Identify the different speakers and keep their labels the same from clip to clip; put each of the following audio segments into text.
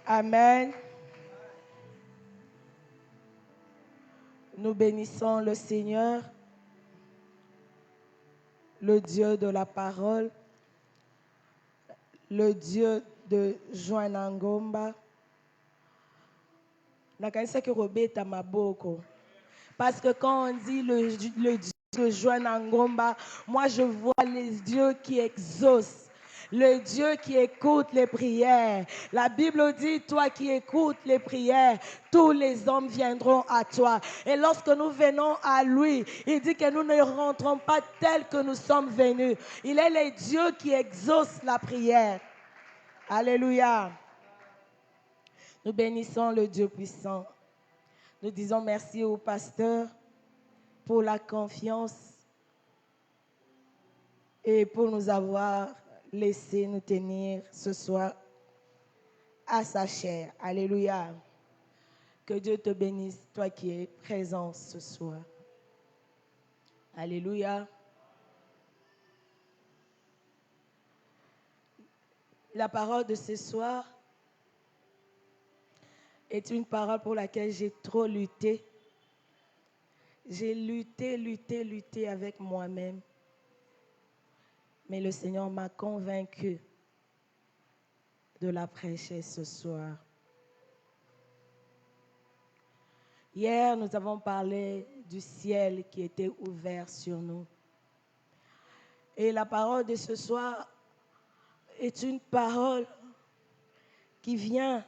Speaker 1: Amen. Nous bénissons le Seigneur, le Dieu de la parole, le Dieu de Joanna Ngomba. Parce que quand on dit le Dieu de Joanna Ngomba, moi je vois les dieux qui exaucent. Le Dieu qui écoute les prières. La Bible dit, toi qui écoutes les prières, tous les hommes viendront à toi. Et lorsque nous venons à lui, il dit que nous ne rentrons pas tels que nous sommes venus. Il est le Dieu qui exauce la prière. Alléluia. Nous bénissons le Dieu puissant. Nous disons merci au pasteur pour la confiance et pour nous avoir laissé nous tenir ce soir à sa chair. Alléluia. Que Dieu te bénisse, toi qui es présent ce soir. Alléluia. La parole de ce soir est une parole pour laquelle j'ai trop lutté. J'ai lutté avec moi-même. Mais le Seigneur m'a convaincu de la prêcher ce soir. Hier, nous avons parlé du ciel qui était ouvert sur nous. Et la parole de ce soir est une parole qui vient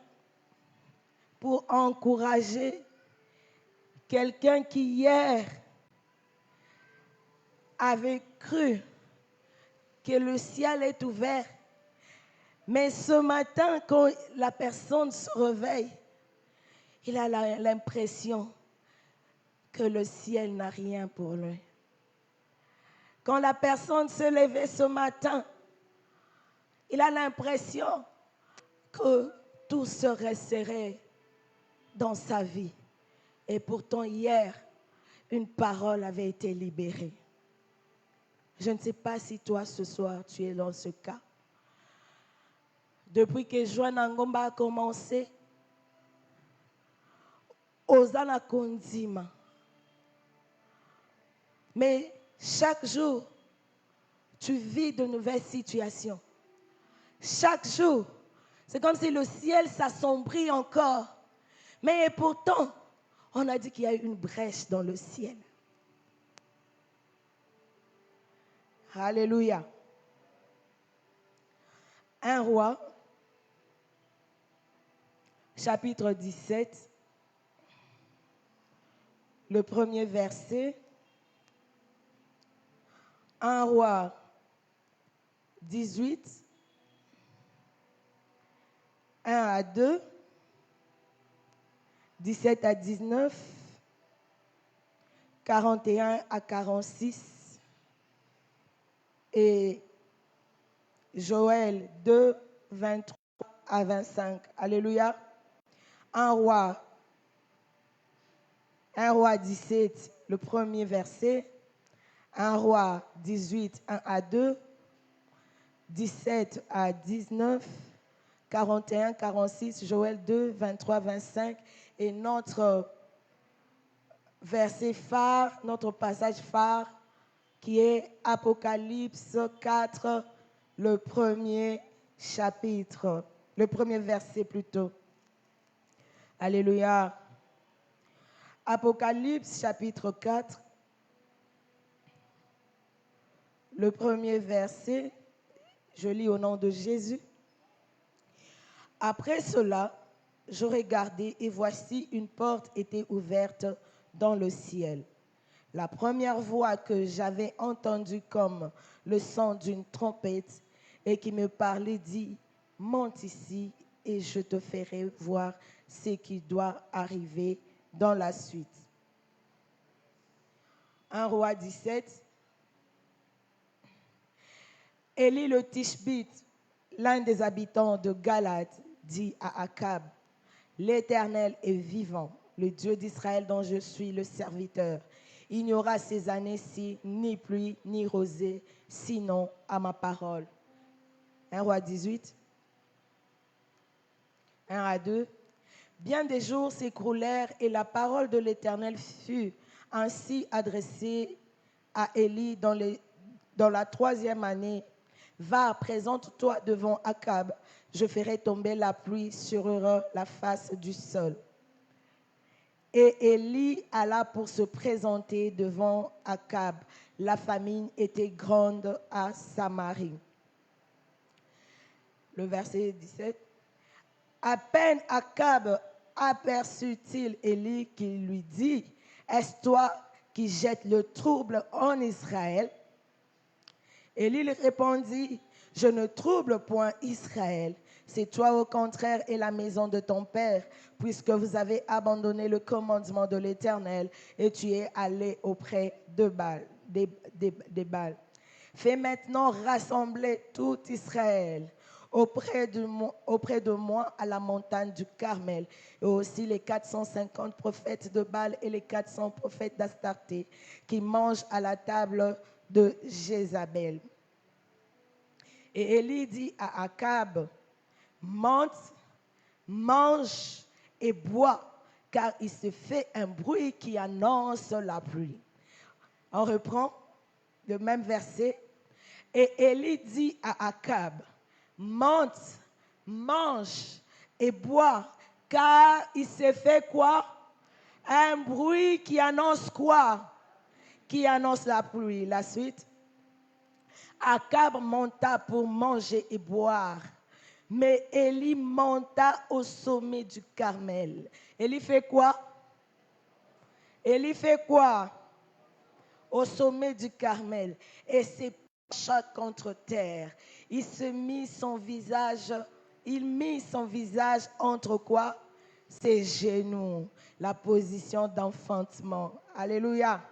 Speaker 1: pour encourager quelqu'un qui hier avait cru que le ciel est ouvert. Mais ce matin, quand la personne se réveille, il a l'impression que le ciel n'a rien pour lui. Quand la personne se levait ce matin, il a l'impression que tout serait serré dans sa vie. Et pourtant, hier, une parole avait été libérée. Je ne sais pas si toi, ce soir, tu es dans ce cas. Depuis que Joanna Ngomba a commencé, Osana Kondima. Mais chaque jour, tu vis de nouvelles situations. Chaque jour, c'est comme si le ciel s'assombrit encore. Mais pourtant, on a dit qu'il y a une brèche dans le ciel. Alléluia. 1 Roi, chapitre 17, le premier verset. 1 Roi 18, 1 à 2, 17 à 19, 41 à 46 et Joël 2, 23 à 25. Alléluia. 1 Roi 17, le premier verset. 1 Roi 18, 1 à 2, 17 à 19, 41, 46, Joël 2, 23, 25. Et notre verset phare, notre passage phare, qui est Apocalypse 4, le premier chapitre, le premier verset plutôt. Alléluia. Apocalypse chapitre 4, le premier verset, je lis au nom de Jésus. Après cela, je regardai et voici une porte était ouverte dans le ciel. La première voix que j'avais entendue comme le son d'une trompette et qui me parlait dit, monte ici et je te ferai voir ce qui doit arriver dans la suite. 1 Roi 17. Élie le Tishbite, l'un des habitants de Galade, dit à Akab, l'Éternel est vivant, le Dieu d'Israël dont je suis le serviteur. Il n'y aura ces années-ci ni pluie ni rosée, sinon à ma parole. 1 Roi 18. 1 à 2. Bien des jours s'écoulèrent et la parole de l'Éternel fut ainsi adressée à Élie dans la 3e année. Va, présente-toi devant Akab, je ferai tomber la pluie sur la face du sol. Et Élie alla pour se présenter devant Akab. La famine était grande à Samarie. Le verset 17. À peine Akab aperçut-il Élie qui lui dit, est-ce toi qui jettes le trouble en Israël? Élie lui répondit, je ne trouble point Israël. C'est toi au contraire et la maison de ton père, puisque vous avez abandonné le commandement de l'Éternel et tu es allé auprès de Baal, des Baals. Fais maintenant rassembler tout Israël auprès de moi à la montagne du Carmel, et aussi les 450 prophètes de Baal et les 400 prophètes d'Astarté qui mangent à la table de Jézabel. Et Élie dit à Akab, monte, mange et bois, car il se fait un bruit qui annonce la pluie. On reprend le même verset. Et Élie dit à Akab, monte, mange et bois, car il se fait quoi? Un bruit qui annonce quoi? Qui annonce la pluie. La suite. Akab monta pour manger et boire, mais Élie monta au sommet du Carmel. Élie fait quoi? Élie fait quoi? Au sommet du Carmel. Et s'est penché contre terre. Il mit son visage entre quoi? Ses genoux. La position d'enfantement. Alléluia.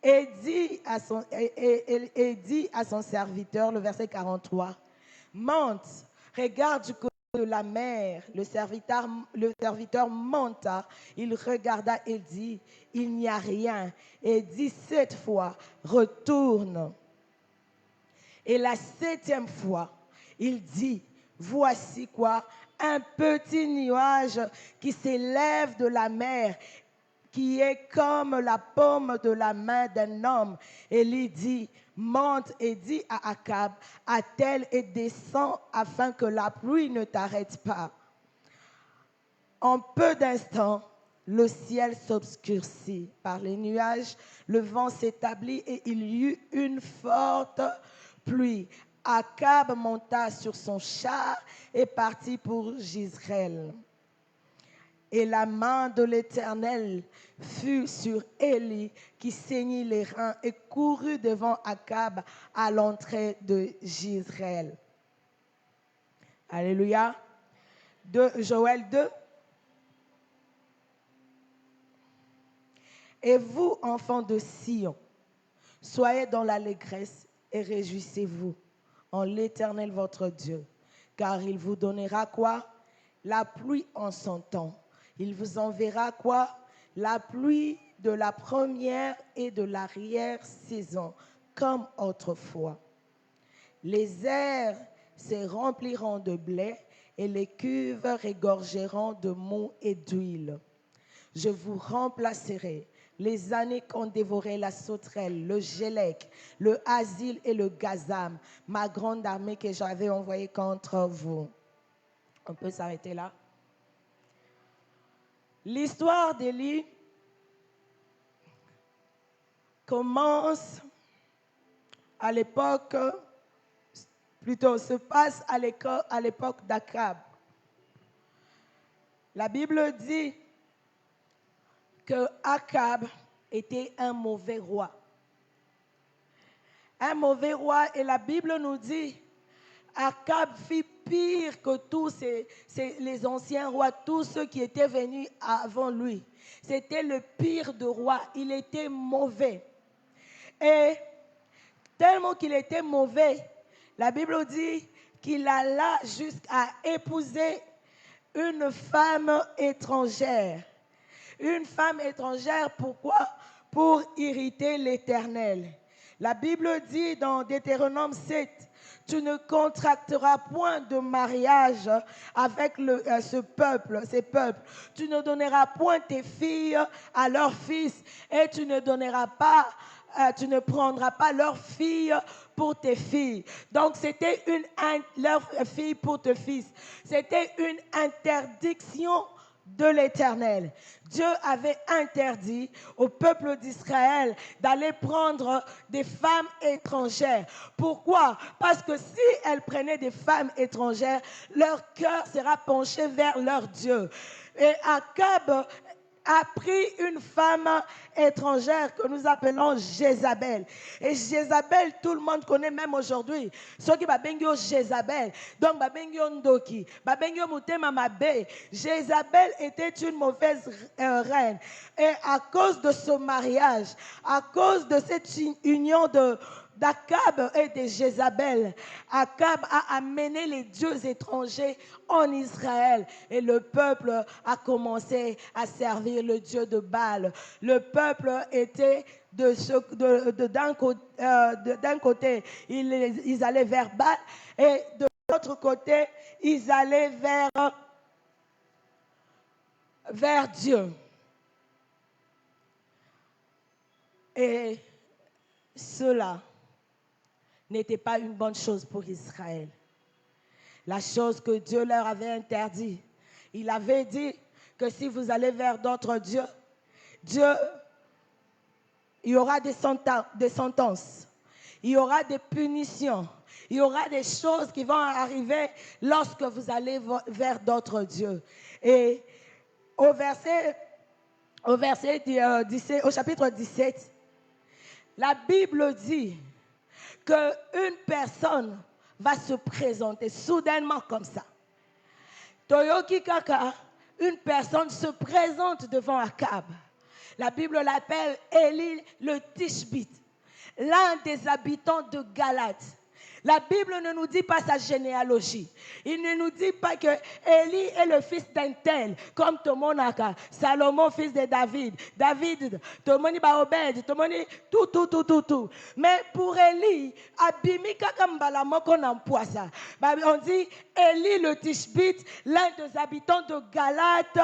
Speaker 1: Et dit à son serviteur, le verset 43, monte, regarde du côté de la mer. Le serviteur monta, il regarda et dit, il n'y a rien. Et dit 7 fois, retourne. Et la 7e fois, il dit, voici quoi? Un petit nuage qui s'élève de la mer, qui est comme la paume de la main d'un homme. Élie dit, monte et dit à Akab, attelle et descends afin que la pluie ne t'arrête pas. En peu d'instants, le ciel s'obscurcit par les nuages, le vent s'établit et il y eut une forte pluie. Akab monta sur son char et partit pour Jezreel. Et la main de l'Éternel fut sur Élie qui saignit les reins et courut devant Akab à l'entrée de Jezreel. Alléluia. Joël 2. Et vous, enfants de Sion, soyez dans l'allégresse et réjouissez-vous en l'Éternel votre Dieu, car il vous donnera quoi? La pluie en son temps. Il vous enverra quoi? La pluie de la première et de l'arrière-saison, comme autrefois. Les airs se rempliront de blé et les cuves regorgeront de mou et d'huile. Je vous remplacerai les années qu'ont dévoré la sauterelle, le gélec, le asile et le gazam, ma grande armée que j'avais envoyée contre vous. On peut s'arrêter là. L'histoire d'Élie commence à l'époque, plutôt se passe à l'époque d'Akab. La Bible dit que Akab était un mauvais roi. Un mauvais roi, et la Bible nous dit, Akab fit pire que tous les anciens rois, tous ceux qui étaient venus avant lui. C'était le pire de roi. Il était mauvais. Et tellement qu'il était mauvais, la Bible dit qu'il alla jusqu'à épouser une femme étrangère. Une femme étrangère, pourquoi? Pour irriter l'Éternel. La Bible dit dans Deutéronome 7, tu ne contracteras point de mariage avec ces peuples. Tu ne donneras point tes filles à leurs fils et tu ne prendras pas leurs filles pour tes filles. Donc c'était leur fille pour tes fils. C'était une interdiction de l'Éternel. Dieu avait interdit au peuple d'Israël d'aller prendre des femmes étrangères. Pourquoi? Parce que si elles prenaient des femmes étrangères, leur cœur sera penché vers leur Dieu. Et Akab a pris une femme étrangère que nous appelons Jézabel. Et Jézabel, tout le monde connaît même aujourd'hui. Ceux qui babengyo Jézabel, donc babengyo Ndoki, babengyo Mutema Mabe. Jézabel était une mauvaise reine. Et à cause de ce mariage, à cause de cette union d'Akab et de Jézabel, Akab a amené les dieux étrangers en Israël et le peuple a commencé à servir le dieu de Baal. Le peuple était d'un côté, ils allaient vers Baal et de l'autre côté, ils allaient vers Dieu. Et cela n'était pas une bonne chose pour Israël. La chose que Dieu leur avait interdit, il avait dit que si vous allez vers d'autres dieux, il y aura des sentences, il y aura des punitions, il y aura des choses qui vont arriver lorsque vous allez vers d'autres dieux. Et au chapitre 17, la Bible dit qu'une personne va se présenter soudainement comme ça. Toyoki Kaka, une personne se présente devant Akab. La Bible l'appelle Élie le Tishbite, l'un des habitants de Galate. La Bible ne nous dit pas sa généalogie. Il ne nous dit pas que Élie est le fils d'un tel, comme Tomonaka, Salomon, fils de David. David, Tomoni Baobed, Tomoni tout. Mais pour Élie, Abimika Kambala Moko Nampoisa. On dit Élie le Tishbite, l'un des habitants de Galate,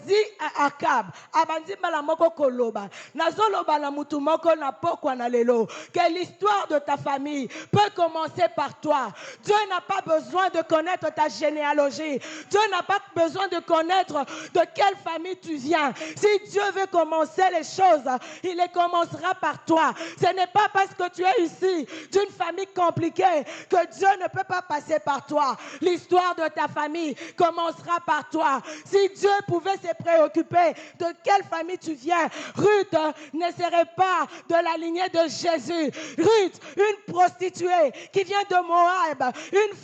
Speaker 1: dit à Akab, abandi malamoko koloba, nazoloba na mutu moko na pokwa na lelo, que l'histoire de ta famille peut commencer par toi. Dieu n'a pas besoin de connaître ta généalogie. Dieu n'a pas besoin de connaître de quelle famille tu viens. Si Dieu veut commencer les choses, il les commencera par toi. Ce n'est pas parce que tu es ici d'une famille compliquée que Dieu ne peut pas passer par toi. L'histoire de ta famille commencera par toi. Si Dieu pouvait se préoccuper de quelle famille tu viens, Ruth ne serait pas de la lignée de Jésus. Ruth, une prostituée qui vient de Moab, une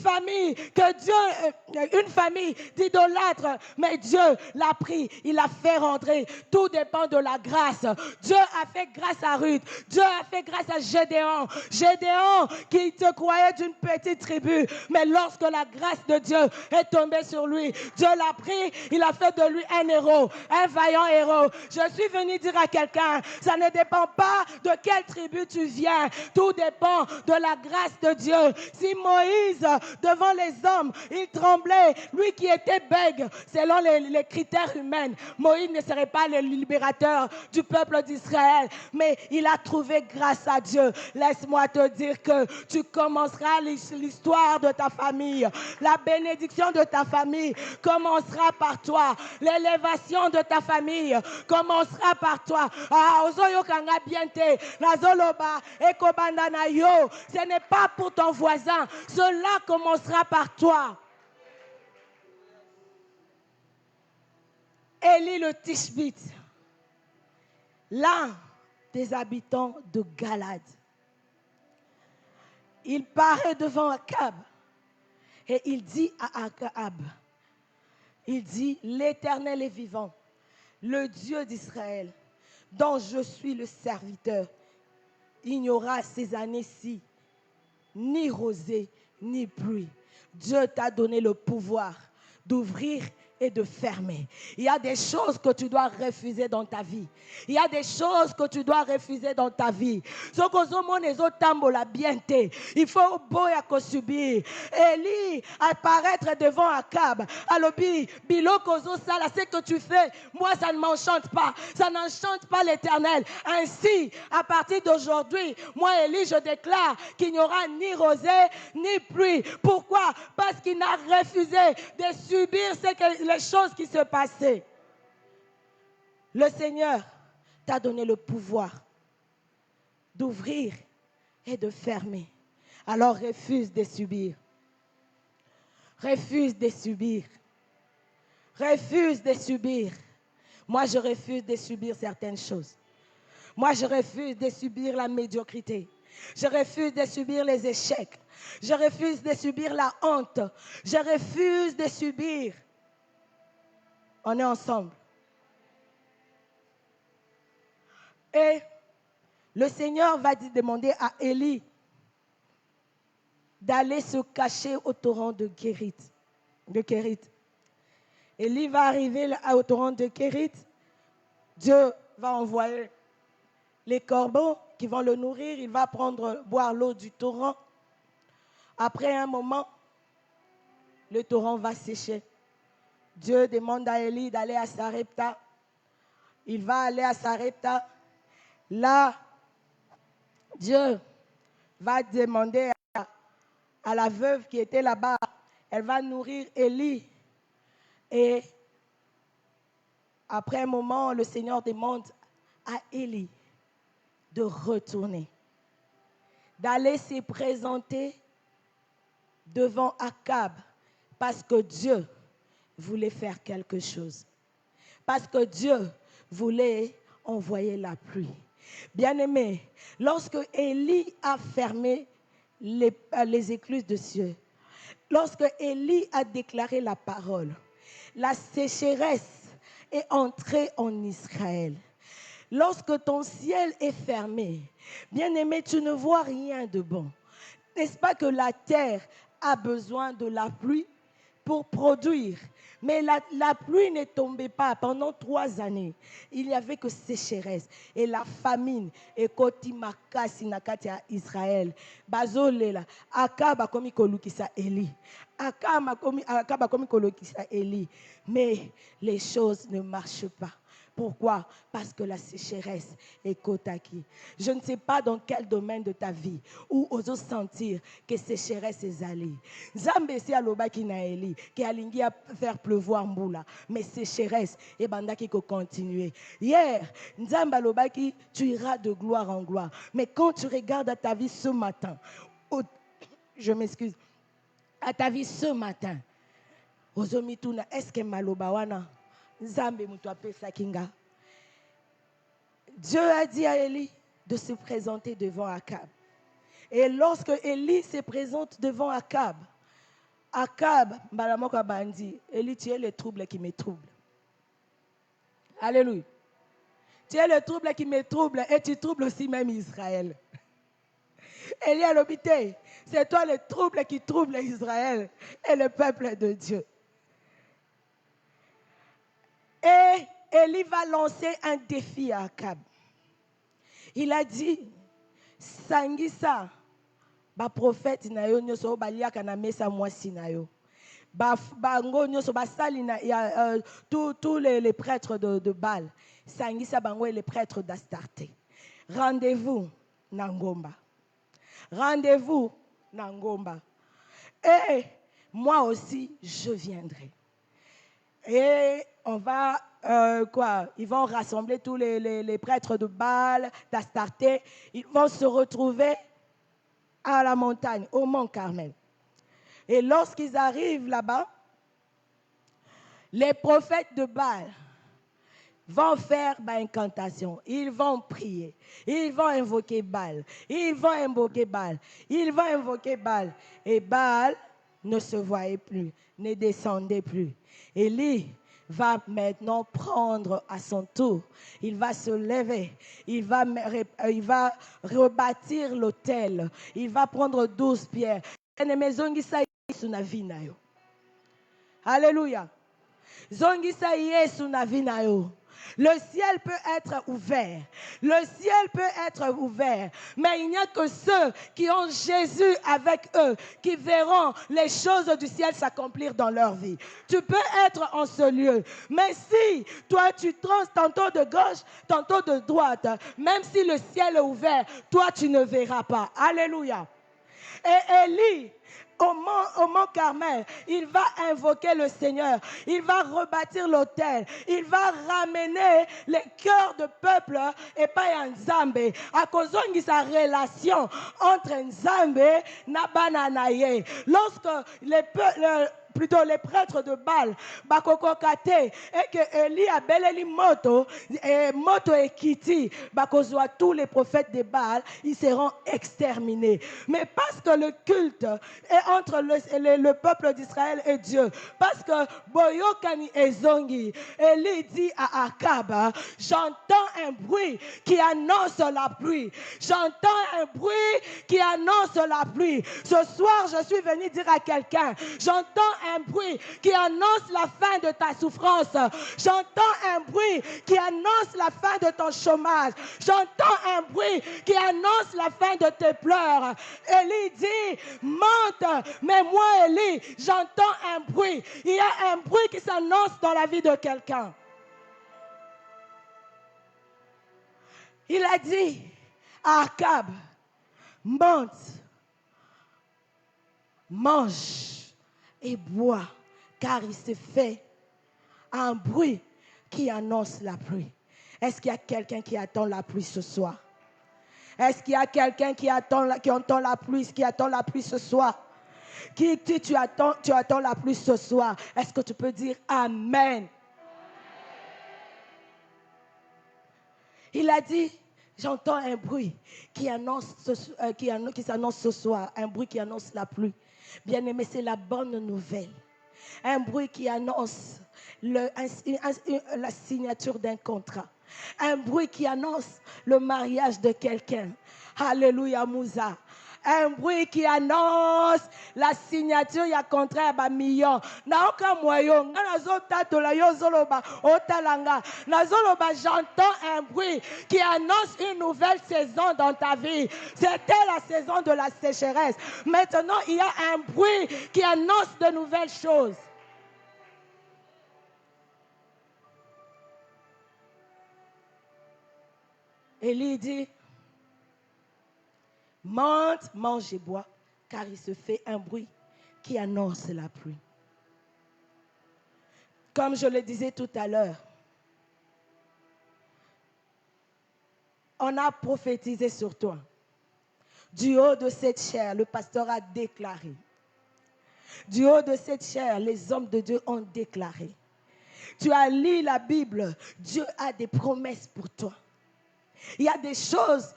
Speaker 1: famille d'idolâtres, mais Dieu l'a pris, il l'a fait rentrer. Tout dépend de la grâce. Dieu a fait grâce à Ruth, Dieu a fait grâce à Gédéon qui te croyait d'une petite tribu, mais lorsque la grâce de Dieu est tombée sur lui, Dieu l'a pris, il a fait de lui un héros, un vaillant héros. Je suis venu dire à quelqu'un, ça ne dépend pas de quelle tribu tu viens, tout dépend de la grâce de Dieu. Si Moïse, devant les hommes, il tremblait, lui qui était bègue, selon les critères humains, Moïse ne serait pas le libérateur du peuple d'Israël, mais il a trouvé grâce à Dieu. Laisse-moi te dire que tu commenceras l'histoire de ta famille. La bénédiction de ta famille commencera par toi. L'élévation de ta famille commencera par toi. Ce n'est pas pour ton voisin. Cela commencera par toi. Élie le Tishbite, l'un des habitants de Galade. Il paraît devant Akab et il dit à Akab, il dit, l'Éternel est vivant, le Dieu d'Israël, dont je suis le serviteur. Il n'y aura ces années-ci ni rosée, ni pluie. Dieu t'a donné le pouvoir d'ouvrir et de fermer. Il y a des choses que tu dois refuser dans ta vie. Il y a des choses que tu dois refuser dans ta vie. Ce que la bienté, il faut boya ko subir. Élie apparaître devant Akab. Alobi, biloko zo sala, ce que tu fais, moi ça ne m'enchante pas. Ça n'enchante pas l'Éternel. Ainsi, à partir d'aujourd'hui, moi Élie, je déclare qu'il n'y aura ni rosée ni pluie. Pourquoi? Parce qu'il n'a refusé de subir les choses qui se passaient. Le Seigneur t'a donné le pouvoir d'ouvrir et de fermer. Alors refuse de subir. Refuse de subir. Refuse de subir. Moi, je refuse de subir certaines choses. Moi, je refuse de subir la médiocrité. Je refuse de subir les échecs. Je refuse de subir la honte. Je refuse de subir. On est ensemble. Et le Seigneur va demander à Élie d'aller se cacher au torrent de Kérit. Élie va arriver au torrent de Kérit. Dieu va envoyer les corbeaux qui vont le nourrir. Il va boire l'eau du torrent. Après un moment, le torrent va sécher. Dieu demande à Élie d'aller à Sarepta. Il va aller à Sarepta. Là, Dieu va demander à la veuve qui était là-bas, elle va nourrir Élie. Et après un moment, le Seigneur demande à Élie de retourner, d'aller se présenter devant Akab, parce que Dieu voulait faire quelque chose. Parce que Dieu voulait envoyer la pluie. Bien-aimé, lorsque Élie a fermé les écluses de cieux, lorsque Élie a déclaré la parole, la sécheresse est entrée en Israël. Lorsque ton ciel est fermé, bien-aimé, tu ne vois rien de bon. N'est-ce pas que la terre a besoin de la pluie pour produire? Mais la pluie ne tombait pas pendant 3 années. Il n'y avait que sécheresse. Et la famine. Et koti makasi nakati à Israël. Bazolela. Akaba komi kolukisa Eli. Akaba komi kolukisa Eli. Mais les choses ne marchent pas. Pourquoi? Parce que la sécheresse est kotaki. Je ne sais pas dans quel domaine de ta vie où oses sentir que sécheresse est allée. Zambe si alobaki na Eli, qui alingi à faire pleuvoir mboula, mais sécheresse et bandaki ko continuer. Hier, Nzamba alobaki, tu iras de gloire en gloire. Mais quand tu regardes à ta vie ce matin, je m'excuse, à ta vie ce matin, ozomituna, est-ce que malobawana? Dieu a dit à Élie de se présenter devant Akab. Et lorsque Élie se présente devant Akab, Balamoko dit, Élie, tu es le trouble qui me trouble. Alléluia. Tu es le trouble qui me trouble et tu troubles aussi même Israël. Élie a l'obité, c'est toi le trouble qui trouble Israël et le peuple de Dieu. Et Élie va lancer un défi à Akab. Il a dit, Sangisa, ba prophète na yo nyoso baliaka na mesa mwasi na yo. Bango nyoso basali na tous les prêtres de Baal. Sangisa bango et les prêtres d'Astarté. Rendez-vous na ngomba. Rendez-vous na ngomba. Et moi aussi je viendrai. Et on va, ils vont rassembler tous les prêtres de Baal, d'Astarté. Ils vont se retrouver à la montagne, au mont Carmel. Et lorsqu'ils arrivent là-bas, les prophètes de Baal vont faire incantation. Ils vont prier. Ils vont invoquer Baal. Ils vont invoquer Baal. Ils vont invoquer Baal. Et Baal ne se voyait plus, ne descendait plus. Élie va maintenant prendre à son tour. Il va se lever. Il va rebâtir l'autel. Il va prendre 12 pierres. Alléluia. Zongisa Yesu na vie na yo. Le ciel peut être ouvert. Le ciel peut être ouvert. Mais il n'y a que ceux qui ont Jésus avec eux qui verront les choses du ciel s'accomplir dans leur vie. Tu peux être en ce lieu. Mais si toi tu transes tantôt de gauche, tantôt de droite, même si le ciel est ouvert, toi tu ne verras pas. Alléluia. Et Élie, au mont Carmel, il va invoquer le Seigneur, il va rebâtir l'autel, il va ramener les cœurs de peuple et pas Nzambe. À cause de sa relation entre Nzambe et Nabananaye. Lorsque plutôt les prêtres de Baal, bakokokate, et que Élie a beleli moto et Kiti, bakozwa tous les prophètes de Baal, ils seront exterminés. Mais parce que le culte est entre le peuple d'Israël et Dieu, parce que Boyokani et Zongi, Élie dit à Akab, j'entends un bruit qui annonce la pluie. J'entends un bruit qui annonce la pluie. Ce soir, je suis venu dire à quelqu'un, j'entends un bruit qui annonce la fin de ta souffrance. J'entends un bruit qui annonce la fin de ton chômage. J'entends un bruit qui annonce la fin de tes pleurs. Élie dit, monte. Mais moi, Élie, j'entends un bruit. Il y a un bruit qui s'annonce dans la vie de quelqu'un. Il a dit à Akab, monte, mange et bois, car il se fait un bruit qui annonce la pluie. Est-ce qu'il y a quelqu'un qui attend la pluie ce soir? Est-ce qu'il y a quelqu'un qui attend la pluie ce soir? Tu attends la pluie ce soir? Est-ce que tu peux dire Amen? Il a dit, j'entends un bruit qui s'annonce ce soir, un bruit qui annonce la pluie. Bien-aimé, c'est la bonne nouvelle. Un bruit qui annonce la signature d'un contrat. Un bruit qui annonce le mariage de quelqu'un. Alléluia, Moussa. Un bruit qui annonce la signature ya contrat ba million. Na oka moyo ngana zota to la yo zoloba otalanga. Na zoloba j'entends un bruit qui annonce une nouvelle saison dans ta vie. C'était la saison de la sécheresse. Maintenant, il y a un bruit qui annonce de nouvelles choses. Élie dit, monte, mange et bois, car il se fait un bruit qui annonce la pluie. Comme je le disais tout à l'heure, on a prophétisé sur toi. Du haut de cette chair, le pasteur a déclaré. Du haut de cette chair, les hommes de Dieu ont déclaré. Tu as lu la Bible, Dieu a des promesses pour toi. Il y a des choses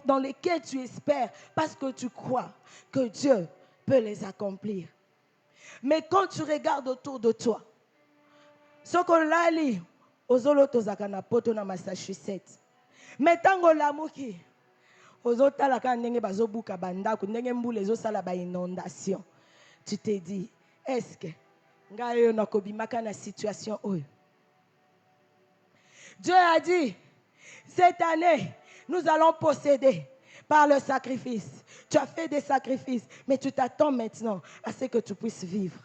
Speaker 1: dans lesquelles tu espères parce que tu crois que Dieu peut les accomplir. Mais quand tu regardes autour de toi, ce qu'on l'a lu, ozolo tozaka na poto na Massachusetts. Mais tango lamuki, ozotala ka ndenge bazobuka bandako, ndenge mbula ezosala ba inondation. Tu te dis, est-ce que ngayo nakobimaka na situation oyo? Dieu a dit, cette année, nous allons posséder par le sacrifice. Tu as fait des sacrifices, mais tu t'attends maintenant à ce que tu puisses vivre.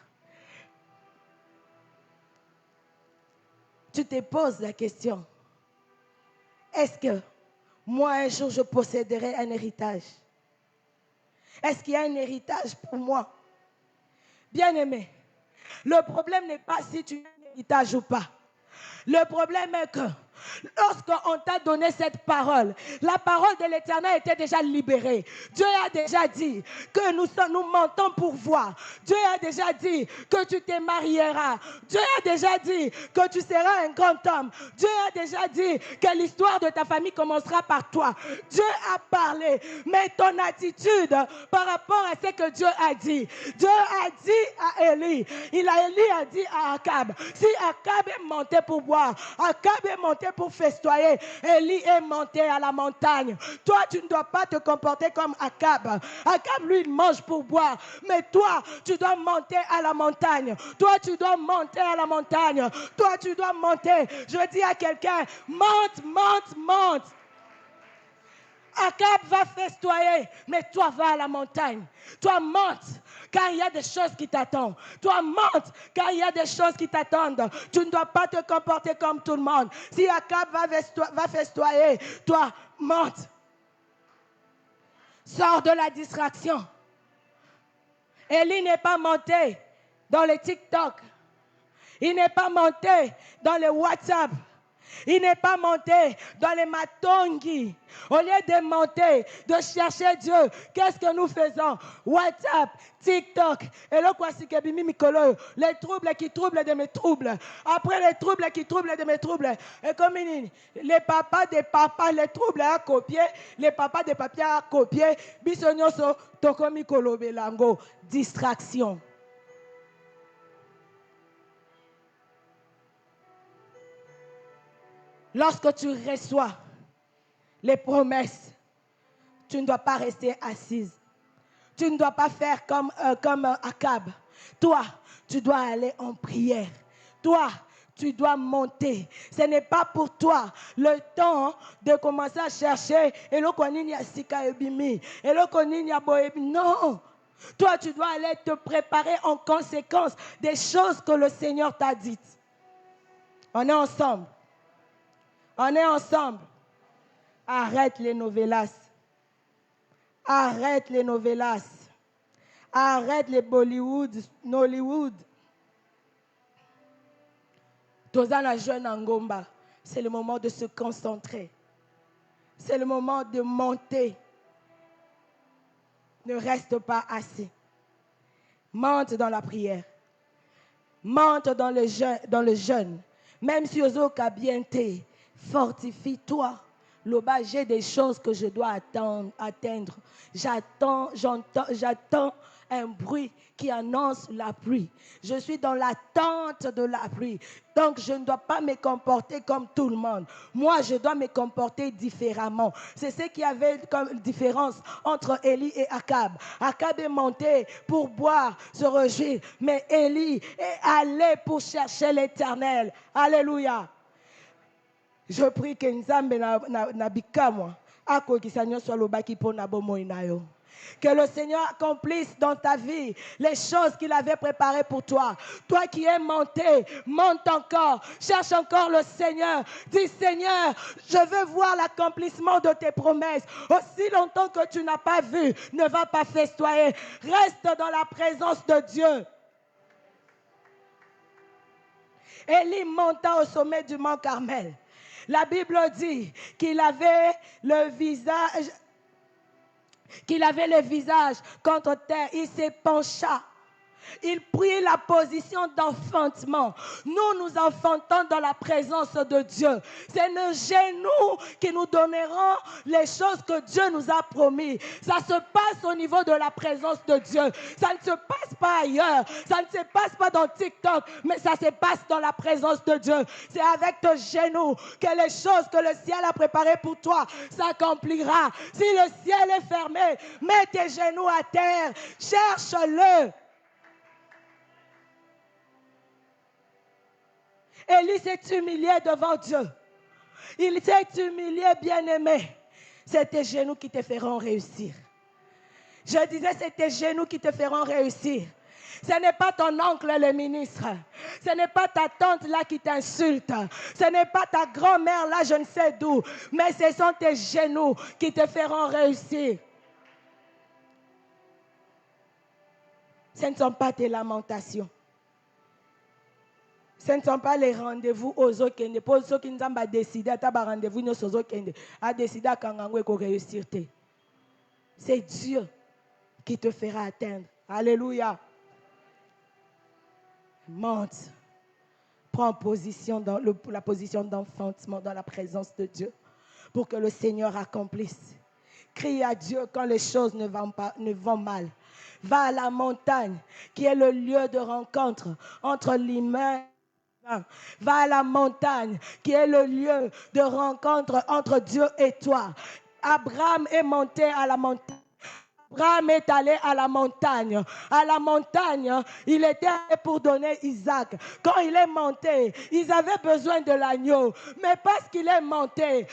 Speaker 1: Tu te poses la question, est-ce que moi un jour je posséderai un héritage? Est-ce qu'il y a un héritage pour moi? Bien-aimé, le problème n'est pas si tu as un héritage ou pas. Le problème est que lorsqu'on t'a donné cette parole, la parole de l'Éternel était déjà libérée. Dieu a déjà dit que nous mentons pour voir. Dieu a déjà dit que tu te marieras. Dieu a déjà dit que tu seras un grand homme. Dieu a déjà dit que l'histoire de ta famille commencera par toi. Dieu a parlé, mais ton attitude par rapport à ce que Dieu a dit. Dieu a dit à Élie, Élie a dit à Akab, si Akab est monté pour boire, Akab est monté pour festoyer. Élie est monté à la montagne. Toi, tu ne dois pas te comporter comme Akab. Akab, lui, il mange pour boire. Mais toi, tu dois monter à la montagne. Toi, tu dois monter à la montagne. Toi, tu dois monter. Je dis à quelqu'un, monte, monte, monte. Akab va festoyer, mais toi va à la montagne. Toi monte, car il y a des choses qui t'attendent. Toi monte, car il y a des choses qui t'attendent. Tu ne dois pas te comporter comme tout le monde. Si Akab va festoyer, toi monte. Sors de la distraction. Élie n'est pas monté dans les TikTok. Il n'est pas monté dans les WhatsApp. Il n'est pas monté dans les matongi. Au lieu de monter, de chercher Dieu, qu'est-ce que nous faisons? WhatsApp, TikTok. Et là, les troubles qui troublent de mes troubles. Après les troubles qui troublent de mes troubles. Et comme les papas des papas, les troubles à copier, les papas des papiers à copier. Bisonyoso, tokomi kolobelango. Distraction. Lorsque tu reçois les promesses, tu ne dois pas rester assise. Tu ne dois pas faire comme Akab. Toi, tu dois aller en prière. Toi, tu dois monter. Ce n'est pas pour toi le temps de commencer à chercher. Non. Toi, tu dois aller te préparer en conséquence des choses que le Seigneur t'a dites. On est ensemble. On est ensemble. Arrête les novelas. Arrête les novelas. Arrête les Bollywood, Nollywood. Tozana jeune Angomba. C'est le moment de se concentrer. C'est le moment de monter. Ne reste pas assis. Monte dans la prière. Monte dans le jeûne. Même si Ozoka bien t'es. Fortifie-toi. Loba, j'ai des choses que je dois atteindre. J'attends un bruit qui annonce la pluie. Je suis dans l'attente de la pluie. Donc, je ne dois pas me comporter comme tout le monde. Moi, je dois me comporter différemment. C'est ce qu'il y avait comme différence entre Élie et Akab. Akab est monté pour boire, se réjouir. Mais Élie est allé pour chercher l'Éternel. Alléluia. Je prie que Nzambe na bikamwa akokisa nyonso alobaki pona bomoi na yo. Que le Seigneur accomplisse dans ta vie les choses qu'il avait préparées pour toi. Toi qui es monté, monte encore, cherche encore le Seigneur. Dis Seigneur, je veux voir l'accomplissement de tes promesses. Aussi longtemps que tu n'as pas vu, ne va pas festoyer. Reste dans la présence de Dieu. Élie monta au sommet du mont Carmel. La Bible dit qu'il avait le visage contre terre. Il s'est penché. Il prit la position d'enfantement. Nous enfantons dans la présence de Dieu. C'est nos genoux qui nous donneront les choses que Dieu nous a promis. Ça se passe au niveau de la présence de Dieu. Ça ne se passe pas ailleurs. Ça ne se passe pas dans TikTok, mais ça se passe dans la présence de Dieu. C'est avec tes genoux que les choses que le ciel a préparées pour toi s'accomplira. Si le ciel est fermé, mets tes genoux à terre. Cherche-le. Élie s'est humilié devant Dieu. Il s'est humilié, bien-aimé. C'est tes genoux qui te feront réussir. Je disais, c'est tes genoux qui te feront réussir. Ce n'est pas ton oncle le ministre. Ce n'est pas ta tante là qui t'insulte. Ce n'est pas ta grand-mère là, je ne sais d'où. Mais ce sont tes genoux qui te feront réussir. Ce ne sont pas tes lamentations. Ce ne sont pas les rendez-vous aux autres qui pour ceux qui nous ont décidé à tabac rendez-vous nous aux autres qui a décidé à kangangwe ko réussir. C'est Dieu qui te fera atteindre. Alléluia. Monte. Prends position dans la position d'enfantement dans la présence de Dieu pour que le Seigneur accomplisse. Crie à Dieu quand les choses ne vont mal. Va à la montagne qui est le lieu de rencontre entre l'humain Va à la montagne, qui est le lieu de rencontre entre Dieu et toi. Abraham est monté à la montagne. Abraham est allé à la montagne. À la montagne, il était allé pour donner Isaac. Quand il est monté, ils avaient besoin de l'agneau. Mais parce qu'il est monté,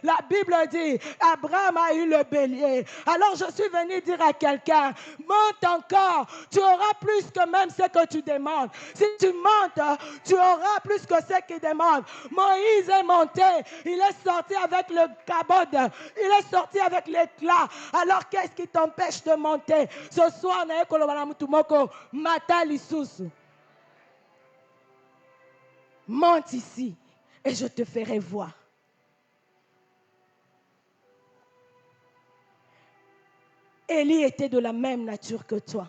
Speaker 1: la Bible dit, Abraham a eu le bélier. Alors je suis venu dire à quelqu'un, monte encore, tu auras plus que même ce que tu demandes. Si tu montes, tu auras plus que ce qu'il demande. Moïse est monté, il est sorti avec le cabode, il est sorti avec l'éclat. Alors qu'est-ce qui t'empêche de monter? Ce soir, monte ici et je te ferai voir. Élie était de la même nature que toi.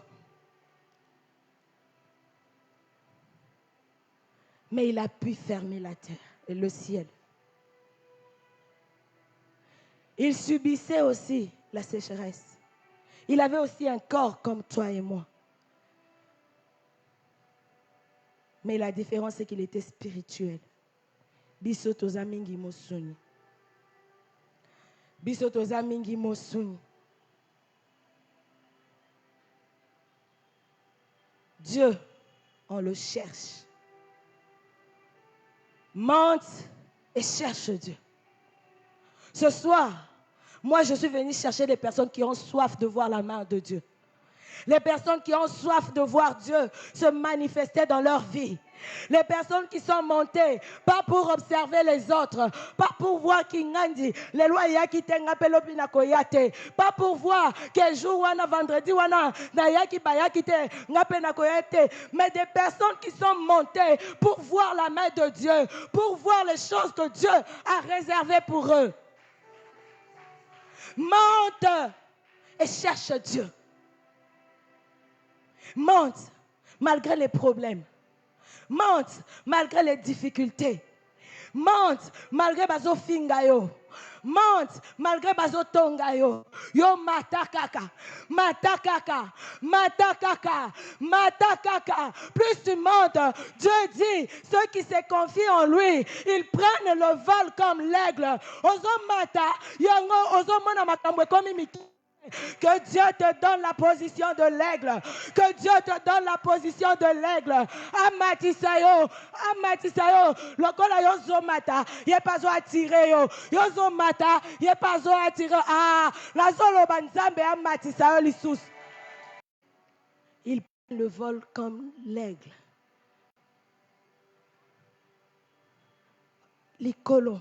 Speaker 1: Mais il a pu fermer la terre et le ciel. Il subissait aussi la sécheresse. Il avait aussi un corps comme toi et moi. Mais la différence, c'est qu'il était spirituel. Bisotoza mingi mosuni. Bisotoza mingi mosuni. Dieu, on le cherche. Monte et cherche Dieu. Ce soir, moi je suis venu chercher des personnes qui ont soif de voir la main de Dieu. Les personnes qui ont soif de voir Dieu se manifester dans leur vie. Les personnes qui sont montées, pas pour observer les autres, pas pour voir qui ngandi, les lois yaki tenga pelopina koyate, pas pour voir quel jour wana vendredi wana na yaki bayaki te ngape na koyate, mais des personnes qui sont montées pour voir la main de Dieu, pour voir les choses que Dieu a réservées pour eux. Monte et cherche Dieu. Monte malgré les problèmes. Monte malgré les difficultés. Monte malgré bazo fingayo. Monte malgré bazo tongayo. Yo matakaka, matakaka, matakaka, matakaka. Plus tu montes, Dieu dit, ceux qui se confient en lui, ils prennent le vol comme l'aigle. Ozo mata, yango ozo mona makambo komi miki. Que Dieu te donne la position de l'aigle. Que Dieu te donne la position de l'aigle. Amatisayo, amatisayo. Lokola yozo mata, ye pas attiré yo. Yozo mata, ye pas attiré. Ah, la zolo banzambe amatisayo lisous. Il prend le vol comme l'aigle. Likolo.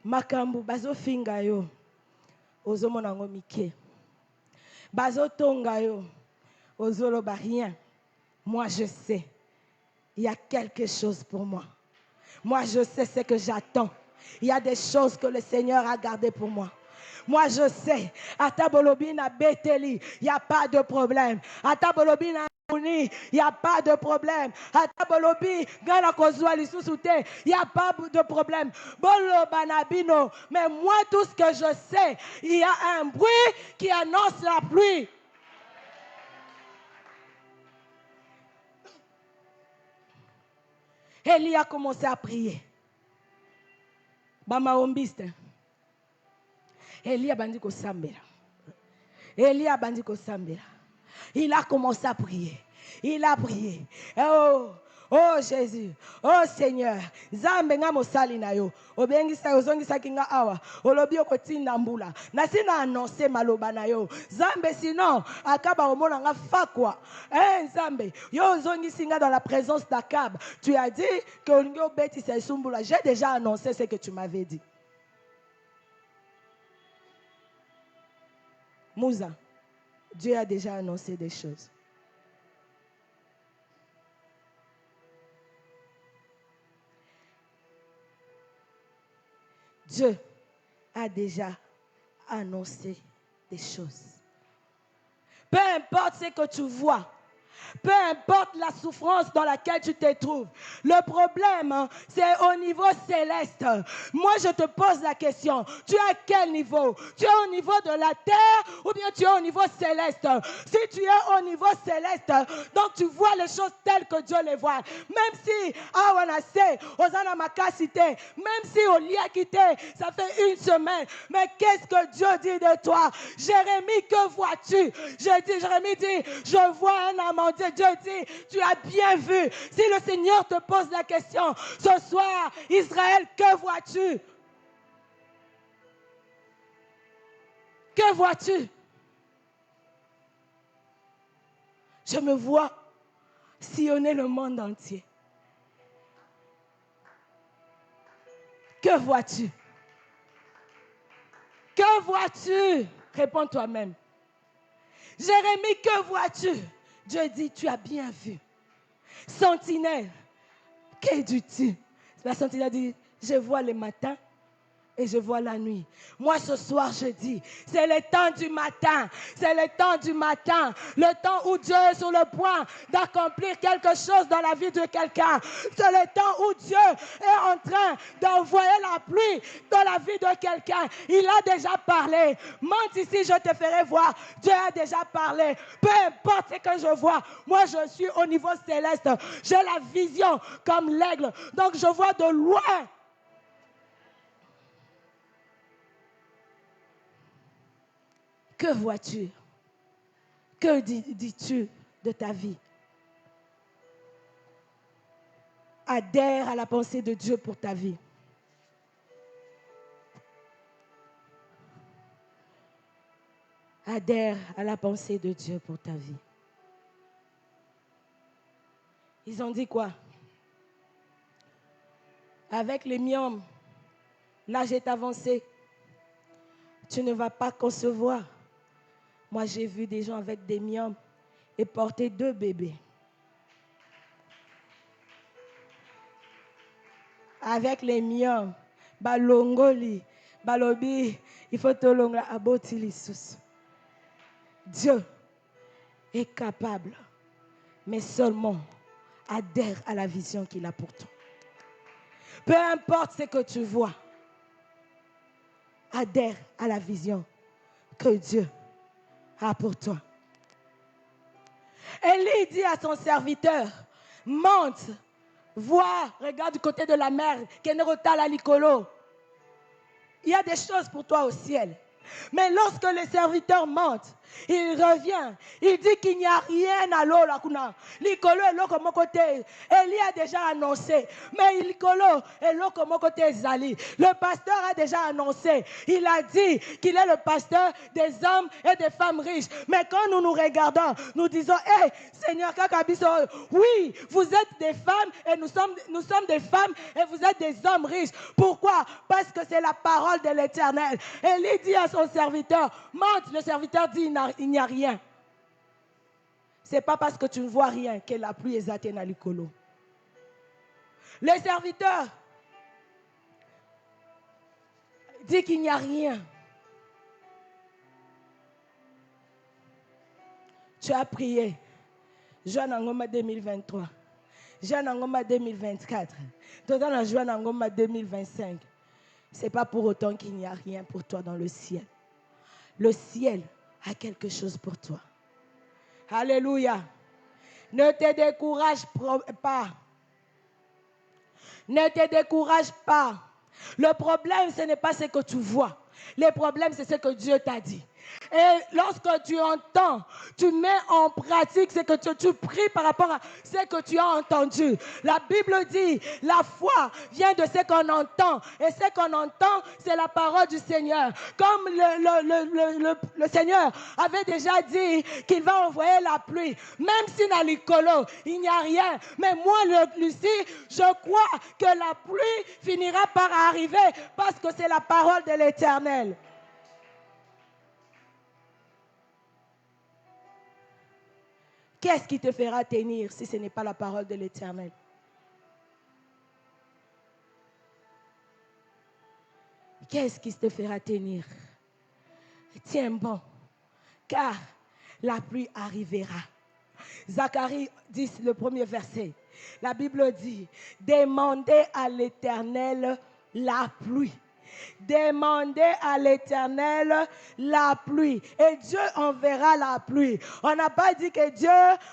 Speaker 1: Makambu bazo finga yo. Ozomona ngo mike. Bazo tonga yo. Ozolo ba rien. Moi je sais. Il y a quelque chose pour moi. Moi je sais ce que j'attends. Il y a des choses que le Seigneur a gardées pour moi. Moi je sais. Atabolobina beteli. Il n'y a pas de problème. Atabolobina il n'y a pas de problème. Il n'y a pas de problème. Mais moi, tout ce que je sais, il y a un bruit qui annonce la pluie. Élie a commencé à prier. Élie a bandi ko sambela. Élie a bandi ko sambela. Il a commencé à prier. Il a prié. Oh, oh Jésus. Oh Seigneur. Zambe nga mosali na yo. Obengisa ozongisa kinga awa. Olobi okotinda mbula. Na sina annoncer maloba na yo. Zambe sinon akaba omona nga fakwa. Zambe. Yo ozongisi nga dans la présence d'Akab. Tu as dit que olingo beti se sumbula. J'ai déjà annoncé ce que tu m'avais dit. Mouza. Dieu a déjà annoncé des choses. Dieu a déjà annoncé des choses. Peu importe ce que tu vois, Peu importe la souffrance dans laquelle tu te trouves. Le problème, c'est au niveau céleste. Moi, je te pose la question. Tu es à quel niveau? Tu es au niveau de la terre ou bien tu es au niveau céleste? Si tu es au niveau céleste, donc tu vois les choses telles que Dieu les voit. Même si, Osana Makasite, même si on l'y a quitté, ça fait une semaine. Mais qu'est-ce que Dieu dit de toi? Jérémie, que vois-tu? Jérémie dit, je vois un amant. Dieu dit, tu as bien vu. Si le Seigneur te pose la question, ce soir, Israël, que vois-tu? Que vois-tu? Je me vois sillonner le monde entier. Que vois-tu? Que vois-tu? Réponds toi-même. Jérémie, que vois-tu? Dieu dit, tu as bien vu. Sentinelle, que dis-tu? La sentinelle dit, je vois le matin et je vois la nuit. Moi, ce soir, je dis, c'est le temps du matin. C'est le temps du matin. Le temps où Dieu est sur le point d'accomplir quelque chose dans la vie de quelqu'un. C'est le temps où Dieu est en train d'envoyer la pluie dans la vie de quelqu'un. Il a déjà parlé. Monte ici, je te ferai voir. Dieu a déjà parlé. Peu importe ce que je vois. Moi, je suis au niveau céleste. J'ai la vision comme l'aigle. Donc, je vois de loin. Que vois-tu? Que dis-tu de ta vie? Adhère à la pensée de Dieu pour ta vie. Adhère à la pensée de Dieu pour ta vie. Ils ont dit quoi? Avec les myomes, l'âge est avancé. Tu ne vas pas concevoir. Moi, j'ai vu des gens avec des myomes et porter 2 bébés. Avec les myomes, balongoli, balobi, il faut te longa abotilissus. Dieu est capable, mais seulement adhère à la vision qu'il a pour toi. Peu importe ce que tu vois, adhère à la vision que Dieu a pour toi. Élie dit à son serviteur, monte, vois, regarde du côté de la mer, Kenerota la Licolo. Il y a des choses pour toi au ciel. Mais lorsque le serviteur monte, il revient. Il dit qu'il n'y a rien à l'eau là. L'icolo est l'eau comme côté. Élie a déjà annoncé. Mais l'icolo est l'eau comme côté Zali. Le pasteur a déjà annoncé. Il a dit qu'il est le pasteur des hommes et des femmes riches. Mais quand nous nous regardons, nous disons, hé, Seigneur Kakabiso, oui, vous êtes des femmes et nous sommes des femmes et vous êtes des hommes riches. Pourquoi? Parce que c'est la parole de l'Éternel. Élie dit à son serviteur, monte. Le serviteur dit, il n'y a rien. Ce n'est pas parce que tu ne vois rien que la pluie est atteinte à l'icolo. Le serviteur dit qu'il n'y a rien. Tu as prié. Jeune Angoma 2023. Jeune Angoma 2024. Dans la Jeune Angoma 2025. Ce n'est pas pour autant qu'il n'y a rien pour toi dans le ciel. Le ciel a quelque chose pour toi. Alléluia. Ne te décourage pas. Ne te décourage pas. Le problème, ce n'est pas ce que tu vois. Le problème, c'est ce que Dieu t'a dit. Et lorsque tu entends, tu mets en pratique ce que tu pries par rapport à ce que tu as entendu. La Bible dit, la foi vient de ce qu'on entend. Et ce qu'on entend, c'est la parole du Seigneur. Comme le Seigneur avait déjà dit qu'il va envoyer la pluie. Même si dans l'icolo, il n'y a rien. Mais moi, Lucie, je crois que la pluie finira par arriver parce que c'est la parole de l'Éternel. Qu'est-ce qui te fera tenir si ce n'est pas la parole de l'Éternel? Qu'est-ce qui te fera tenir? Tiens bon, car la pluie arrivera. Zacharie 10, le premier verset. La Bible dit, demandez à l'Éternel la pluie. Demandez à l'Éternel la pluie. Et Dieu enverra la pluie. On n'a pas dit que Dieu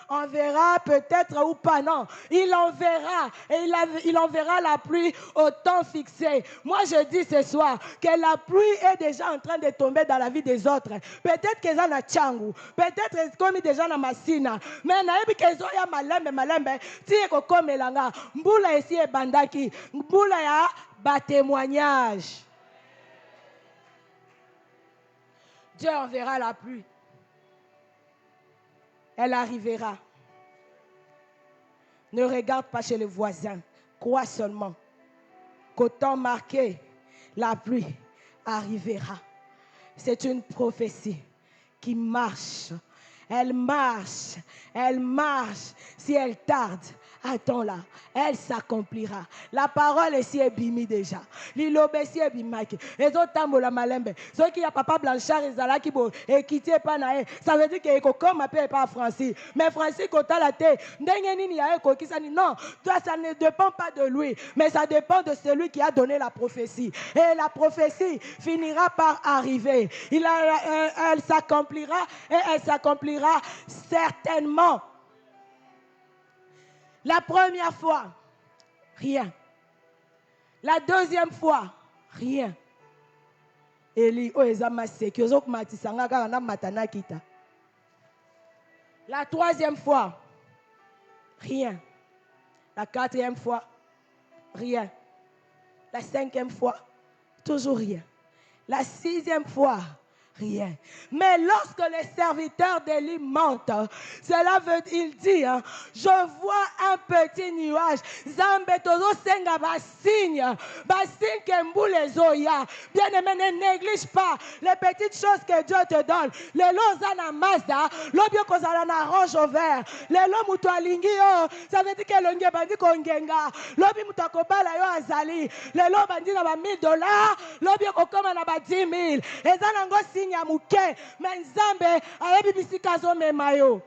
Speaker 1: enverra peut-être ou pas, non. Il enverra. Et il enverra la pluie au temps fixé. Moi, je dis ce soir que la pluie est déjà en train de tomber dans la vie des autres. Peut-être que ça n'a tchangu. Peut-être comme déjà na masina. Mais naebi que zo ya malembe. Tiye ko komelanga. Mbula esi e bandaki. Mbula ya ba témoignage. Dieu enverra la pluie. Elle arrivera. Ne regarde pas chez les voisins. Crois seulement qu'au temps marqué, la pluie arrivera. C'est une prophétie qui marche. Elle marche. Elle marche. Si elle tarde, attends-la. Elle s'accomplira. La parole est si ébimie déjà. L'ilobe si ébimaki. Les autres tambours la malembe. Ceux qui a papa Blanchard et Zala qui bo et quitté pas nae. Ça veut dire que comme appelle pas Francis. Mais Francis quand la tête, n'engeni ni ae qui ça non. Toi ça ne dépend pas de lui, mais ça dépend de celui qui a donné la prophétie. Et la prophétie finira par arriver. Elle s'accomplira et elle s'accomplira certainement. La première fois, rien. La deuxième fois, rien. La troisième fois, rien. La quatrième fois, rien. La cinquième fois, toujours rien. La sixième fois, rien. Mais lorsque les serviteurs d'Élie montent, cela veut dire, il dit, je vois un petit nuage. Zambe tozo senga ba signe kembule zoya. Bien aimé, ne néglige pas les petites choses que Dieu te donne. Les lozana Mazda, l'obio kozala na Range Rover, les lo muto alingi yo, ça veut dire que l'onge bandi kongenga, l'obi muto akobala yo azali, les lo bandi na ba $1000, l'obio kokoma na ba 10,000. Ezana ngo signe ya muke, mais Nzambe ayebi bisika zo mema yo.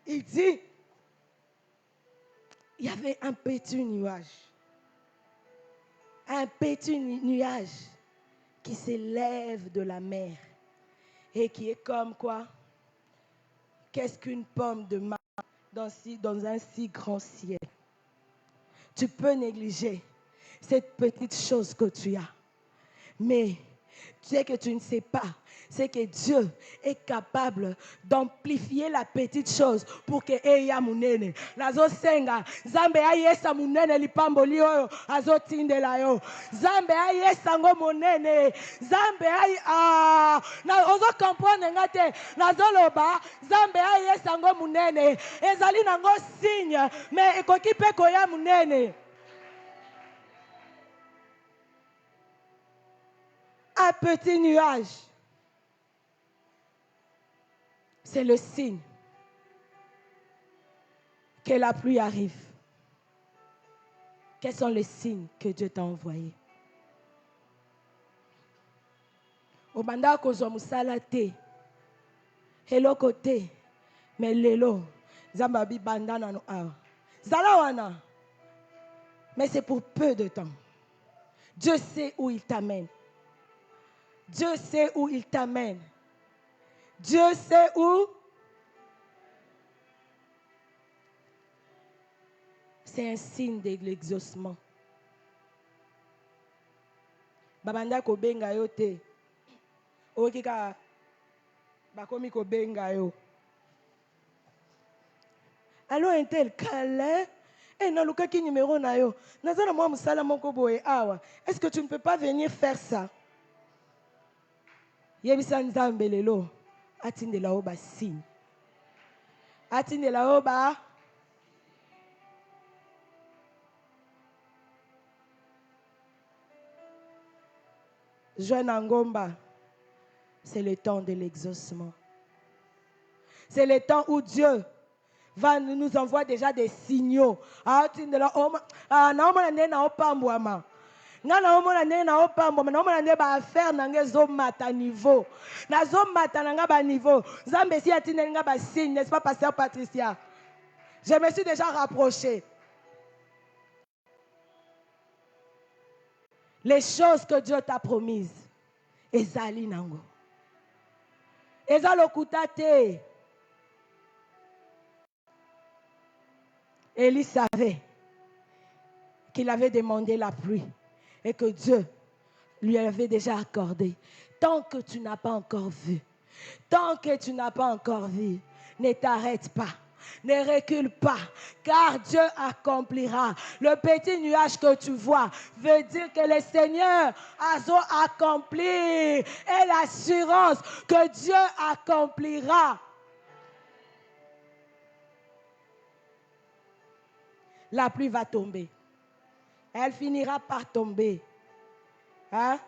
Speaker 1: Il dit, il y avait un petit nuage. Un petit nuage qui s'élève de la mer et qui est comme quoi? Qu'est-ce qu'une pomme de main dans un si grand ciel? Tu peux négliger cette petite chose que tu as. Mais ce que tu ne sais pas, c'est que Dieu est capable d'amplifier la petite chose pour que eya munene. Nazo senga, Zambe ayesa munene lipamboli oyo, azo tindela yo. Zambe ayesa ngo munene. Zambe na ozo comprendre ngate, nazo loba, Zambe ayesa ngo munene. Ezali nango signe, mais ekoki pe koya munene. Un petit nuage. C'est le signe que la pluie arrive. Quels sont les signes que Dieu t'a envoyés? Obanda kozwa musala te. Hello côté. Mais lelo. Zambabi bandana no awa. Zalawana. Mais c'est pour peu de temps. Dieu sait où il t'amène. Dieu sait où il t'amène. Dieu sait où. C'est un signe de l'exaucement. Babanda ko benga yo te. Okika bakomi ko benga yo. Allo un tel câlin. Eh na luka ki numéro na yo. Nazana moi musala moko boye awa. Est-ce que tu ne peux pas venir faire ça? Yebisa Nzambe lelo. Atinde la oba signe. Atinde la oba. Jeune Angomba, c'est le temps de l'exaucement. C'est le temps où Dieu va nous envoyer déjà des signaux. Atinde la oba. Na oba na opambwama. nga na omona ndenge na opambo na omona ndenge ba affaire na nga ezomata niveau nazomata na nga ba niveau nzambe si atindeli nga ba signe n'est-ce pas pasteur Patricia? Je me suis déjà rapproché. Les choses que Dieu t'a promises ezali nango eza lokuta te. Élie savait qu'il avait demandé la pluie et que Dieu lui avait déjà accordé. Tant que tu n'as pas encore vu, tant que tu n'as pas encore vu, ne t'arrête pas, ne recule pas, car Dieu accomplira. Le petit nuage que tu vois veut dire que le Seigneur a accompli et l'assurance que Dieu accomplira. La pluie va tomber. Elle finira par tomber. Hein?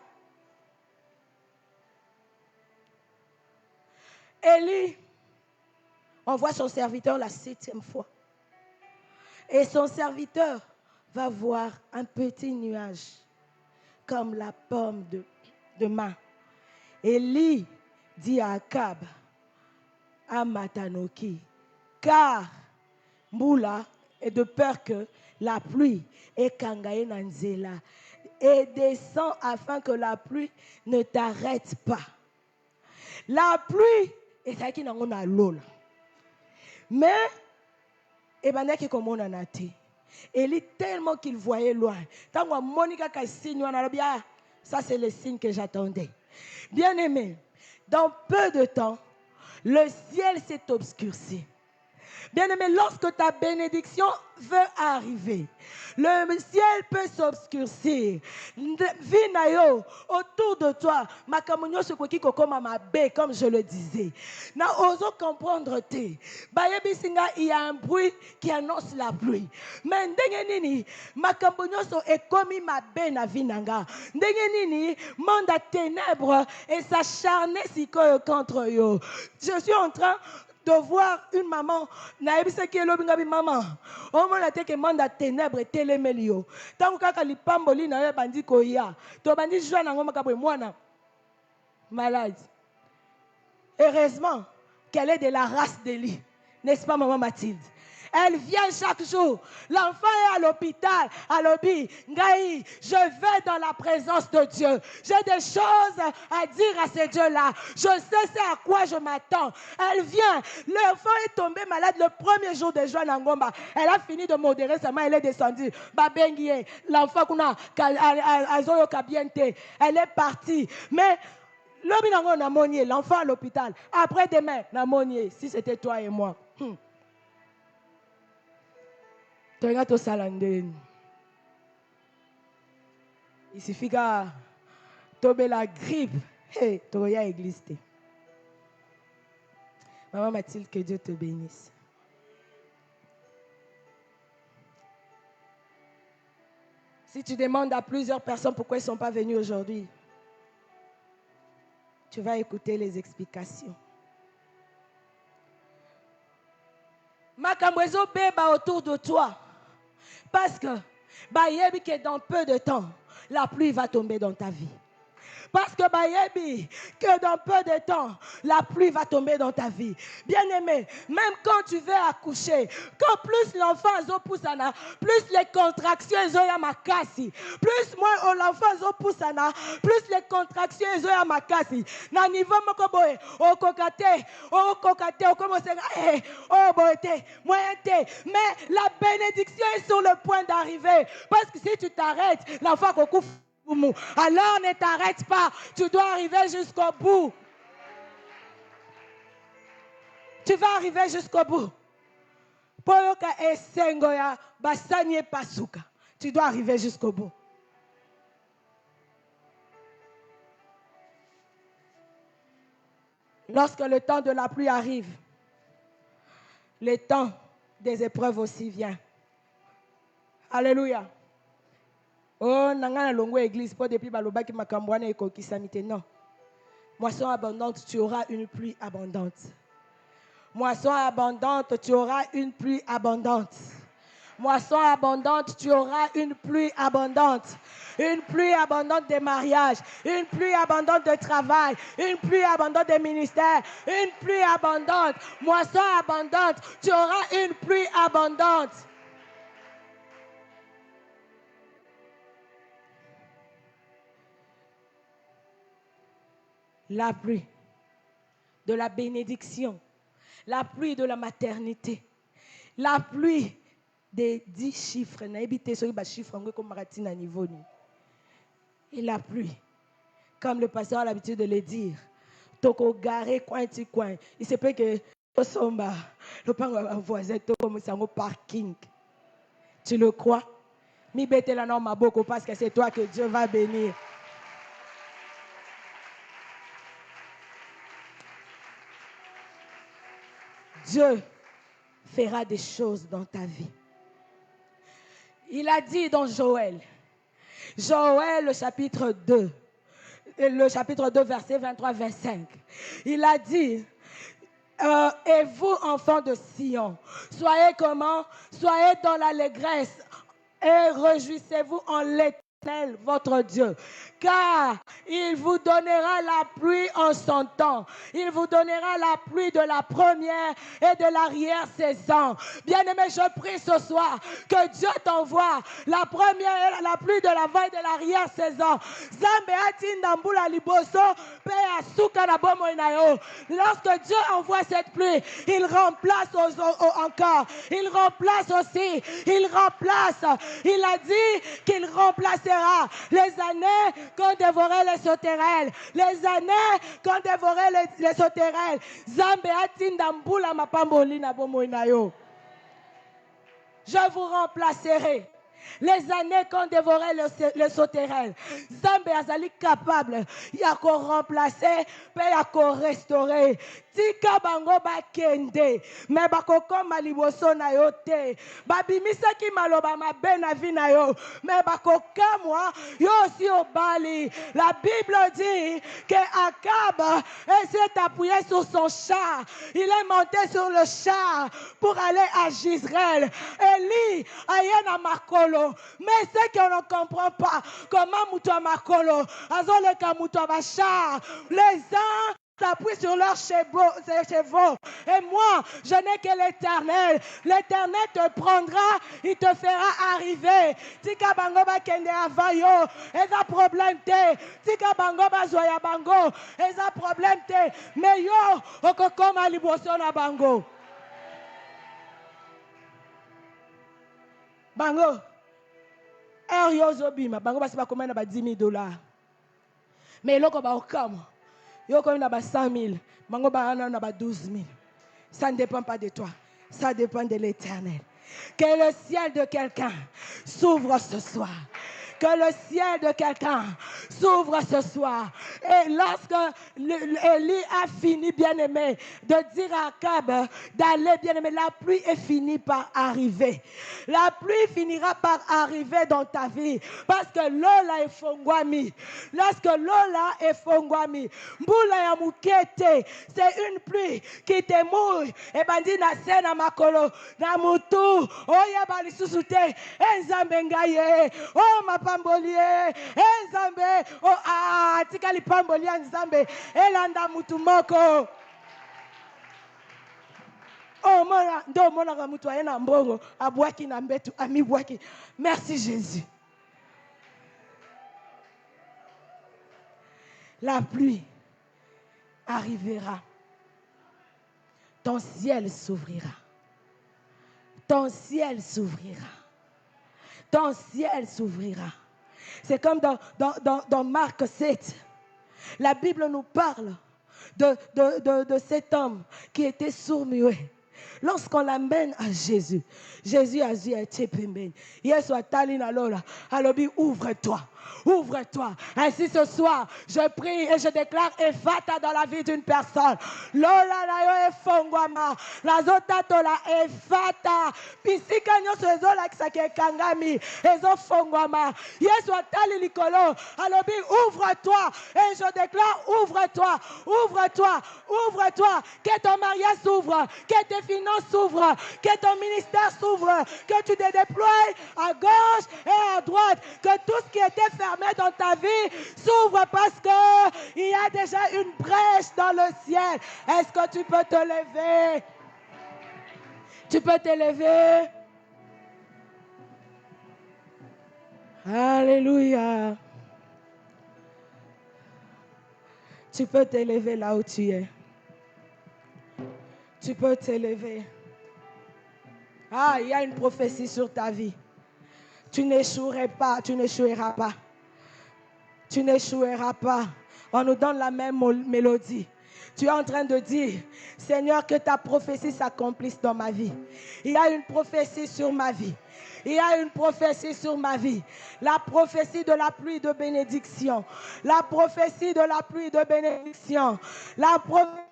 Speaker 1: Élie envoie son serviteur la 7e fois. Et son serviteur va voir un petit nuage comme la paume de main. Élie dit à Akab, à Matanoki, car Moula est de peur que la pluie est kangaye nanzela et descend afin que la pluie ne t'arrête pas. La pluie est à qui n'a pas l'eau. Mais ebanaki komona nate. Élie tellement qu'il voyait loin. Tant que Monica ka signe ça c'est le signe que j'attendais. Bien aimé, dans peu de temps, le ciel s'est obscurci. Bien-aimé, lorsque ta bénédiction veut arriver, le ciel peut s'obscurcir. Vinayo, autour de toi, ma communion se qui comme ma baie, comme je le disais. Na oso comprendre te. Bayebi singa, il y a un bruit qui annonce la pluie. Mais ndengenini, ma communion est comme ma baie na vinanga. Ndengenini, monde à ténèbres et s'acharner si contre yo. Je suis en train de voir une maman, naebisa ki elobinga bi maman. On m'a dit que monde à ténèbres télémelio. Tant que li pamboli na yo bandi koya. To bandi joie na ngoma kabwe mwana malade. Heureusement qu'elle est de la race d'Élie. N'est-ce pas maman Mathilde? Elle vient chaque jour. L'enfant est à l'hôpital. À l'hôpital. Ngaï, je vais dans la présence de Dieu. J'ai des choses à dire à ce Dieu-là. Je sais c'est à quoi je m'attends. Elle vient. L'enfant est tombé malade le premier jour de juin Ngomba. Elle a fini de modérer sa main. Elle est descendue. Babengie. L'enfant kuna azoyo kabiente. Elle est partie. Mais l'enfant à l'hôpital. Après demain, Namonier, si c'était toi et moi. Il suffit que tomber la grippe. Hey, Toya église. Maman Mathilde, que Dieu te bénisse. Si tu demandes à plusieurs personnes pourquoi ils ne sont pas venus aujourd'hui, tu vas écouter les explications. Makambwezo beba autour de toi. Parce que, dans peu de temps, la pluie va tomber dans ta vie. Parce que dans peu de temps, la pluie va tomber dans ta vie. Bien-aimé, même quand tu veux accoucher, quand plus l'enfant pousse, plus les contractions sont makasi. Plus moi l'enfant pousse, plus les contractions sont makasi. Na niveau mokoboe, au kokate, au commencer oh boete, moyen te. Mais la bénédiction est sur le point d'arriver. Parce que si tu t'arrêtes, l'enfant cocouf. Alors ne t'arrête pas, tu dois arriver jusqu'au bout. Tu vas arriver jusqu'au bout. Tu dois arriver jusqu'au bout. Lorsque le temps de la pluie arrive, le temps des épreuves aussi vient. Alléluia. Oh, nangana longo église pour depuis baloba ki makambwana ekokisamite non. Moisson abondante, tu auras une pluie abondante. Moisson abondante, tu auras une pluie abondante. Moisson abondante, tu auras une pluie abondante. Une pluie abondante des mariages, une pluie abondante de travail, une pluie abondante des ministères, une pluie abondante. Moisson abondante, tu auras une pluie abondante. La pluie de la bénédiction, la pluie de la maternité, la pluie des 10 chiffres. Et la pluie, comme le pasteur a l'habitude de le dire, toko garé coin ti coin. Il se peut que le voisin comme ça au parking. Tu le crois? Mi bete la norme beaucoup parce que c'est toi que Dieu va bénir. Dieu fera des choses dans ta vie. Il a dit dans Joël, le chapitre 2, verset 23-25, il a dit, et vous, enfants de Sion, soyez comment? Soyez dans l'allégresse et réjouissez-vous en l'Éternel, votre Dieu. Car il vous donnera la pluie en son temps. Il vous donnera la pluie de la première et de l'arrière-saison. Bien-aimé, je prie ce soir que Dieu t'envoie la première, la pluie de l'avant et de l'arrière-saison. Lorsque Dieu envoie cette pluie, il remplace encore. Il remplace aussi. Il remplace. Il a dit qu'il remplacera les années qu'on dévorait les sauterelles. Les années qu'on dévorait les sauterelles. Je vous remplacerai. Les années qu'on dévorait les sauterelles. Zambé azali capable. Yako remplacer, pe yako restaurer. Tika bango ba kende. Me bako koma liboso na yo te. Babimisa ki maloba mabe na vi na yo. Me bako kamwa yo aussi au bali. La Bible dit que Akab s'est appuyé sur son char. Il est monté sur le char pour aller à Jezreel. Élie ayena makolo. Mais ce qu'on ne comprend pas, comment Moutoua Makolo, Azoleka Moutoua Bachar, les uns s'appuient sur leurs chevaux. Et moi, je n'ai que l'Éternel. L'Éternel te prendra, il te fera arriver. Tika bango ba kende avayo, eza problème te. Tika bango ba zoya bango, eza problème te. Mais yo, okokoma liboso na bango. Bango. Bango basi bakoma na ba $10,000. Mais loko ba okamo. Yo comme na ba 100,000, bango ba na ba 12,000. Ça ne dépend pas de toi, ça dépend de l'Éternel. Que le ciel de quelqu'un s'ouvre ce soir. Que le ciel de quelqu'un s'ouvre ce soir. Et lorsque Élie a fini, bien-aimé, de dire à Akab d'aller, bien-aimé, la pluie est finie par arriver. La pluie finira par arriver dans ta vie. Parce que Lola est fongwami. Lorsque Lola est fongwami, Mboula ya mukete, c'est une pluie qui te mouille. Et bandi na sena makolo, na mutu, oya bali susute, enzambe ngaye, oh ma pambolie, enzambe, oh ah, tikali pambolie nzambe, elanda mutu moko. Oh mona, ndo mona ka mutu ayena mbongo, abwaki na mbetu, ami bwaki. Merci Jésus. La pluie arrivera. Ton ciel s'ouvrira. Ton ciel s'ouvrira. Ton ciel s'ouvrira. C'est comme dans Marc 7. La Bible nous parle de cet homme qui était sourd-muet. Lorsqu'on l'amène à Jésus, Jésus a dit à Tchepemben, Yesu atali na lola, alobi ouvre-toi. Ouvre-toi. Ainsi ce soir, je prie et je déclare Ephata dans la vie d'une personne. Lola la yo efongwama. La zota tola Ephata. Pisika nyonso ezola kisake kangami. Ezo fongwama. Yesu atali likolo. Alobi ouvre-toi. Et je déclare ouvre-toi. Ouvre-toi. Ouvre-toi. Que ton mariage s'ouvre. Que tes finances s'ouvrent. Que ton ministère s'ouvre. Que tu te déploies à gauche et à droite. Que tout ce qui était fermé dans ta vie s'ouvre parce qu'il y a déjà une brèche dans le ciel. Est-ce que tu peux te lever? Tu peux te lever? Alléluia. Tu peux te lever là où tu es. Tu peux te lever. Ah, il y a une prophétie sur ta vie. Tu n'échoueras pas, tu n'échoueras pas. Tu n'échoueras pas. On nous donne la même mélodie. Tu es en train de dire, Seigneur, que ta prophétie s'accomplisse dans ma vie. Il y a une prophétie sur ma vie. Il y a une prophétie sur ma vie. La prophétie de la pluie de bénédiction. La prophétie de la pluie de bénédiction. La prophétie